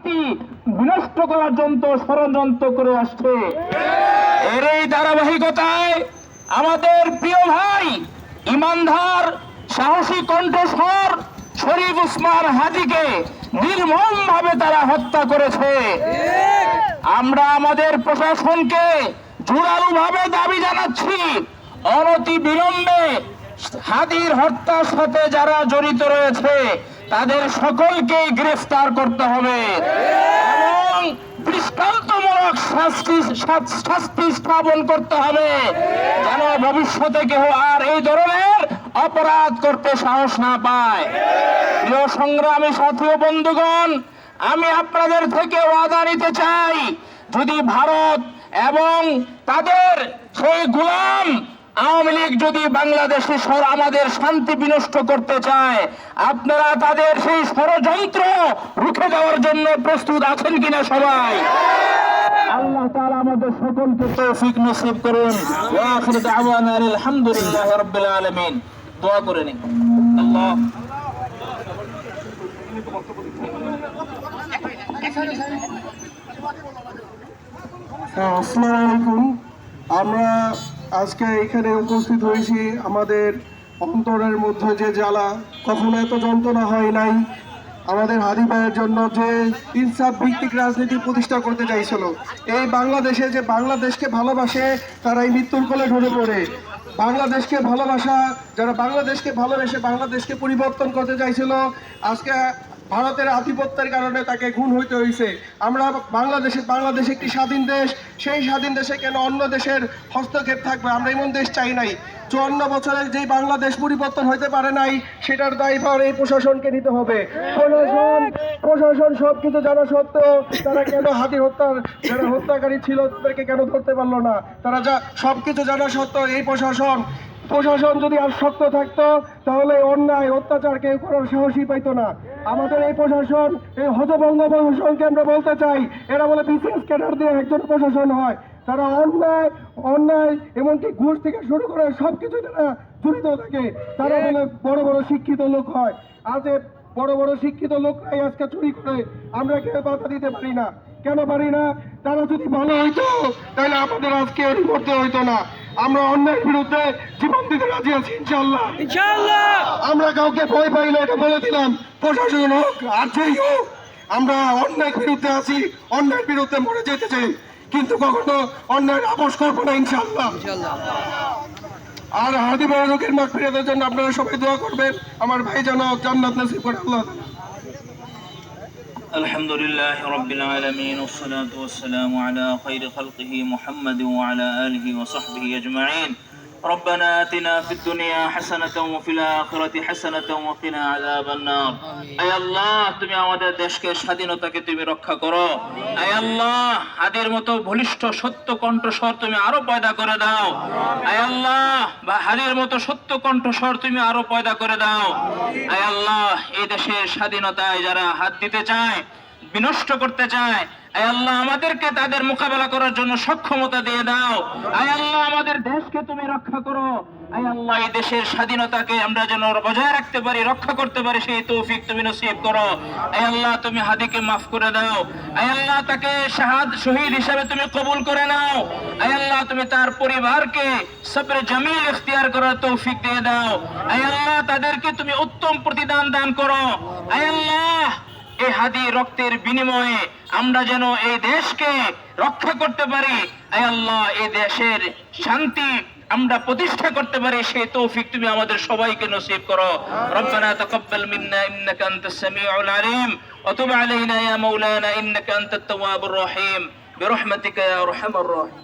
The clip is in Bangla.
শক্তি বিনষ্ট করার জন্য ষড়যন্ত্র করে আসছে। এর এই ধারাবাহিকতায় আমাদের প্রিয় ভাই ইমানদার সাহসী কণ্ঠস্বর শরীফ উসমান হাদিকে নির্মম ভাবে তারা হত্যা করেছে। আমরা আমাদের প্রশাসনকে জোরালো ভাবে দাবি জানাচ্ছি, অনতি বিলম্বে হাদির হত্যার সাথে যারা জড়িত রয়েছে তাদের সকলকেই গ্রেফতার করতে হবে এবং দৃষ্টান্তমূলক শাস্তি স্থাপন করতে হবে, যেন ভবিষ্যতে কেউ আর এই ধরনের অপরাধ করতে সাহস না পায়। প্রিয় সংগ্রামী সাথী ও বন্ধুগণ, আমি আপনাদের থেকে ওয়াদা নিতে চাই, যদি ভারত এবং তাদের সেই গোলাম আওয়ামী লীগ যদি বাংলাদেশে আমাদের শান্তি বিনষ্ট করতে চায়, আপনারা তাদের সেই ষড়যন্ত্র রুখে দেওয়ার জন্য প্রস্তুত আছেন কিনা সবাই? আল্লাহ তাআলা আমাদের সকলকে তৌফিক নসিব করুন। ওয়া আখিরু দাওয়ানা আলহামদুলিল্লাহি রাব্বিল আলামিন। দোয়া করে নিন। আল্লাহ আসসালামু আলাইকুম। আমরা আজকে এখানে উপস্থিত হয়েছি, আমাদের অন্তরের মধ্যে যে জ্বালা, কখনো এত যন্ত্রণা হয় নাই। আমাদের হাদি ভাইয়ের জন্য যে ইনসাফ ভিত্তিক রাজনীতি প্রতিষ্ঠা করতে চাইছিল, এই বাংলাদেশে যে বাংলাদেশকে ভালোবাসে তারা এই মৃত্যুর কোলে ঢলে পড়ে। বাংলাদেশকে ভালোবাসা, যারা বাংলাদেশকে ভালোবেসে বাংলাদেশকে পরিবর্তন করতে চাইছিল, আজকে ভারতের আধিপত্যের কারণে তাকে খুন হইতে হয়েছে। আমরা বাংলাদেশ একটি স্বাধীন দেশ, সেই স্বাধীন দেশে কেন অন্য দেশের হস্তক্ষেপ থাকবে? আমরা এমন দেশ চাই নাই। 54 বছরের যেই বাংলাদেশ পরিবর্তন হইতে পারে নাই, সেটার দায়ভার এই প্রশাসনকে নিতে হবে। প্রশাসন সবকিছু জানা সত্ত্বেও তারা কেন হাতি হত্যার যারা হত্যাকারী ছিল তাদেরকে কেন ধরতে পারলো না? তারা সবকিছু জানা সত্ত্বেও এই প্রশাসন যদি আর শক্ত থাকতো তাহলে অন্যায় অত্যাচার কেউ করার সাহসই পাইতো না। আমাদের এই প্রশাসন, এই হতভঙ্গ প্রশাসনকে আমরা বলতে চাই, এরা বলে বিসিএস ক্যাডার দিয়ে একজন প্রশাসন হয়। তারা অন্যায় এমনকি ঘুষ থেকে শুরু করে সবকিছু তারা জড়িত থাকে। তারা বলে বড় বড় শিক্ষিত লোক হয়। আজ বড় বড় শিক্ষিত লোকরাই আজকে চুরি করে, আমরা কেউ বাধা দিতে পারি না। কেন পারি না? তারা যদি ভালো হইতো তাহলে আমাদের আজকে এর করতে হইতো না। আমরা অন্যায়ের বিরুদ্ধে জীবন দিতে রাজি আছি ইনশাআল্লাহ। আমরা কাউকে ভয় পাই না, এটা বলে দিলাম। প্রশাসন হোক আর যেই হোক, আমরা অন্যায়ের বিরুদ্ধে আছি, অন্যায়ের বিরুদ্ধে মরে যেতে চাই, কিন্তু কখনো অন্যায়ের আপোষ করবো না ইনশাআল্লাহ। আর হাদি ভাই রোগের মাগফিরাতের জন্য আপনারা সবাই দোয়া করবেন, আমার ভাই যেন জান্নাত নসিব করে আল্লাহ। الحمد لله رب العالمين والصلاة والسلام على خير خلقه محمد وعلى آله وصحبه أجمعين. ربنا آتنا في الدنيا حسنة وفي الآخرة حسنة وقنا عذاب النار. أي الله তুমি আমাদের দেশকে স্বাধীনতাকে তুমি রক্ষা করো। আয় আল্লাহ, হাদির মতো বলিষ্ঠ সত্য কণ্ঠস্বর তুমি আরো পয়দা করে দাও। আয় আল্লাহ, হাদির মতো সত্য কণ্ঠস্বর তুমি আরো পয়দা করে দাও। আয় আল্লাহ, এই দেশের স্বাধীনতায় যারা হাত দিতে চায়, বিনষ্ট করতে চায়, আয় আল্লাহ আমাদেরকে তাদের মোকাবেলা করার জন্য সক্ষমতা দিয়ে দাও। আয় আল্লাহ, আমাদের দেশকে তুমি রক্ষা করো। আয় আল্লাহ, এই দেশের স্বাধীনতাকে আমরা যেন বজায় রাখতে পারি, রক্ষা করতে পারি, সেই তৌফিক তুমি নসিব করো। আয় আল্লাহ, তুমি হাদিকে মাফ করে দাও। আয় আল্লাহ, তাকে শহীদ হিসাবে তুমি কবুল করে নাও। আয় আল্লাহ, তুমি তার পরিবারকে সবরে জামিল ইখতিয়ার করার তৌফিক দিয়ে দাও। আয় আল্লাহ, তাদেরকে তুমি উত্তম প্রতিদান দান করো। আয় আল্লাহ, এই হাদি রক্তের বিনিময়ে আমরা যেন এই দেশকে রক্ষা করতে পারি। আয় আল্লাহ, এই দেশের শান্তি আমরা প্রতিষ্ঠা করতে পারি, সেই তৌফিক তুমি আমাদের সবাইকে নসিব করো। রব্বানা তাকাব্বাল মিন্না ইন্নাকা আনতাস সামিউল আলিম ওয়া তুব আলাইনা ইয়া মাওলানা ইন্নাকা আনতাত তাওয়াবুর রহিম বিরহমাতিকা ইয়া আরহামার রাহিম।